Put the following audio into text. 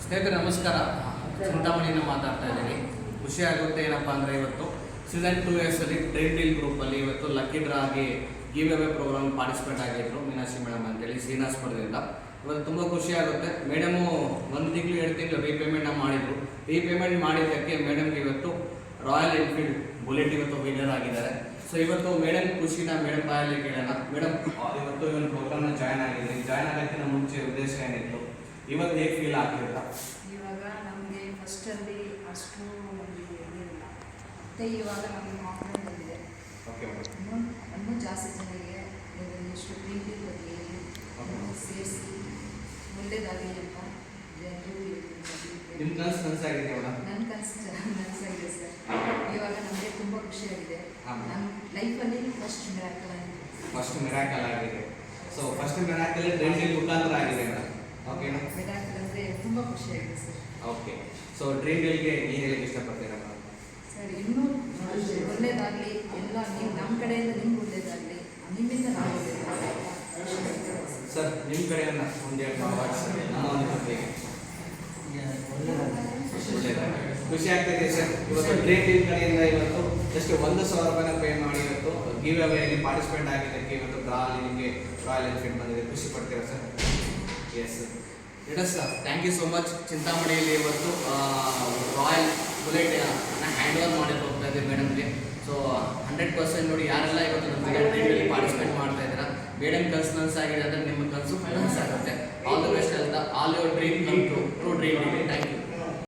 ಸ್ನೇಹಿತರೆ ನಮಸ್ಕಾರ. ಚಿಂತಾಮಣಿಯಿಂದ ಮಾತಾಡ್ತಾ ಇದ್ದೀನಿ. ಖುಷಿ ಆಗುತ್ತೆ ಏನಪ್ಪ ಅಂದರೆ ಇವತ್ತು ಸೀಸನ್ 2 ಅಲ್ಲಿ ಡ್ರೀಮ್ ಡೀಲ್ ಗ್ರೂಪಲ್ಲಿ ಇವತ್ತು ಲಕ್ಕಿ ಡ್ರಾ ಆಗಿ ಗಿವ್ ಅವೇ ಪ್ರೋಗ್ರಾಮ್ ಪಾರ್ಟಿಸಿಪೇಟ್ ಆಗಿದ್ರು ಮೀನಾಕ್ಷಿ ಮೇಡಮ್ ಅಂತೇಳಿ ಶ್ರೀನಿವಾಸಪುರದಿಂದ. ಇವತ್ತು ತುಂಬ ಖುಷಿ ಆಗುತ್ತೆ. ಮೇಡಮು 1 ತಿಂಗಳು 2 ತಿಂಗಳು ರೀಪೇಮೆಂಟ್ನ ಮಾಡಿದರು. ರೀಪೇಮೆಂಟ್ ಮಾಡಿದ್ದಕ್ಕೆ ಮೇಡಮ್ಗೆ ಇವತ್ತು ರಾಯಲ್ ಎನ್ಫೀಲ್ಡ್ ಬುಲೆಟ್ ಇವತ್ತು ವಿನ್ನರ್ ಆಗಿದ್ದಾರೆ. ಸೊ ಇವತ್ತು ಮೇಡಮ್ ಖುಷಿನ ಮೇಡಮ್ ಬಾಯಲ್ಲಿ ಕೇಳೋಣ. ಮೇಡಮ್ ಇವತ್ತು ಈ ಒಂದು ಪ್ರೋಗ್ರಾಮ್ನ ಜಾಯ್ನ್ ಆಗಿದ್ದೀನಿ. ಜಾಯ್ನ್ ಆಗೋಕ್ಕಿಂತ ಮುಂಚೆ ಉದ್ದೇಶ ಏನಿತ್ತು? ಇವತ್ತು ಹೇಗೆ ಫೀಲ್ ಆಗ್ತಿಲ್ಲ? ಇವಾಗ ನಮಗೆ ಫಸ್ಟಲ್ಲಿ ಅಷ್ಟು ಇದಿಲ್ಲ, ಮತ್ತು ಇವಾಗ ನಮಗೆ ಕಾನ್ಫಿಡೆಂಟ್ ಬಂದಿದೆ. Okay madam. ಇನ್ನೂ ಜಾಸ್ತಿ ಜನರಿಗೆ ಇಷ್ಟು ಪ್ರೀತಿ ಬಗ್ಗೆ ಸೇರಿಸಿ ಒಳ್ಳೆಯದಾಗಲಿ ಅಂತ ನಿಮ್ಮ ಕನಸಾಗಿದೆ ಮೇಡಮ್? ನನ್ನ ಕನಸಾಗಿದೆ ಸರ್. ಇವಾಗ ನಮಗೆ ತುಂಬ ಖುಷಿಯಾಗಿದೆ. ಹಾಂ. ನನ್ನ ಲೈಫಲ್ಲಿ ಫಸ್ಟ್ ಮಿರಾಕಲ್ ಆಗಿದೆ. ಫಸ್ಟ್ ಮಿರಾಕಲ್ ಆಗಿದೆ. So first miracle dream deal ಮುಖಾಂತರ ಆಗಿದೆ ಮೇಡಮ್. ಓಕೆನಾ? ಮಿರಾಕಲ್ ಅಂದರೆ ತುಂಬ ಖುಷಿಯಾಗಿದೆ ಸರ್. ಓಕೆ. ಸೊ ಡ್ರೀಮ್ ಡೀಲ್ಗೆ ಏನು ಹೇಳಕ್ಕೆ ಇಷ್ಟಪಡ್ತೀರಾ ಮೇಡಮ್? ಸರ್ ಇನ್ನೂ ಒಳ್ಳೆಯದಾಗಲಿ, ಎಲ್ಲ ನೀವು ನಮ್ಮ ಕಡೆಯಿಂದ ನಿಮ್ಗೆ ಒಳ್ಳೆಯದಾಗಲಿ, ನಿಮ್ಮಿಂದ ನಾವು ಒಳ್ಳೆಯದಾಗಲಿ. ಸರ್ ನಿಮ್ಮ ಕಡೆಯಿಂದ ಒಂದೆರಡು ವರ್ಡ್ಸ್ ನಮ್ಮ ಒಂದು ಜೊತೆಗೆ ಖುಷಿ ಆಗ್ತಿದೆ ಸರ್. ಇವತ್ತು ಡ್ರೀಮ್ ಡೀಲ್ ಕಡೆಯಿಂದ ಇವತ್ತು ಜಸ್ಟ್ 1,000 ರೂಪಾಯಿನ ಪೇ ಮಾಡಿ ಇವತ್ತು ಗಿವ್ ಅವೇಲಿ ಪಾರ್ಟಿಸಿಪೇಟ್ ಆಗಿದ್ದಕ್ಕೆ ಇವತ್ತು ಡ್ರಾಲಿ ನಿಮಗೆ ರಾಯಲ್ ಎನ್ಫೀಲ್ಡ್ ಬಂದಿದೆ. ಖುಷಿ ಪಡ್ತೀರಾ sir? Yes sir, thank you so much. ಚಿಂತಾಮಣಿಯಲ್ಲಿ ಇವತ್ತು ರಾಯಲ್ ಬುಲೆಟ್ ಹ್ಯಾಂಡ್ ಓವರ್ ಮಾಡಿ ಹೋಗ್ತಾ ಇದೆ ಮೇಡಮ್ಗೆ. ಸೊ 100% ನೋಡಿ ಯಾರೆಲ್ಲ ಇವತ್ತು ನಮ್ಮ ಡ್ರೀಮಲ್ಲಿ ಪಾರ್ಟಿಸಿಪೇಟ್ ಮಾಡ್ತಾ ಇದ್ದೀರಾ, ಮೇಡಮ್ ಕನಸು ನನಸಾಗಿದೆ ಅಂದರೆ ನಿಮ್ಮ ಕನಸು ಫೈನಾನ್ಸ್ ಆಗುತ್ತೆ. ಆಲ್ ದ ಬೆಸ್ಟ್ ಅಂತ all your dream come true dream. Thank you.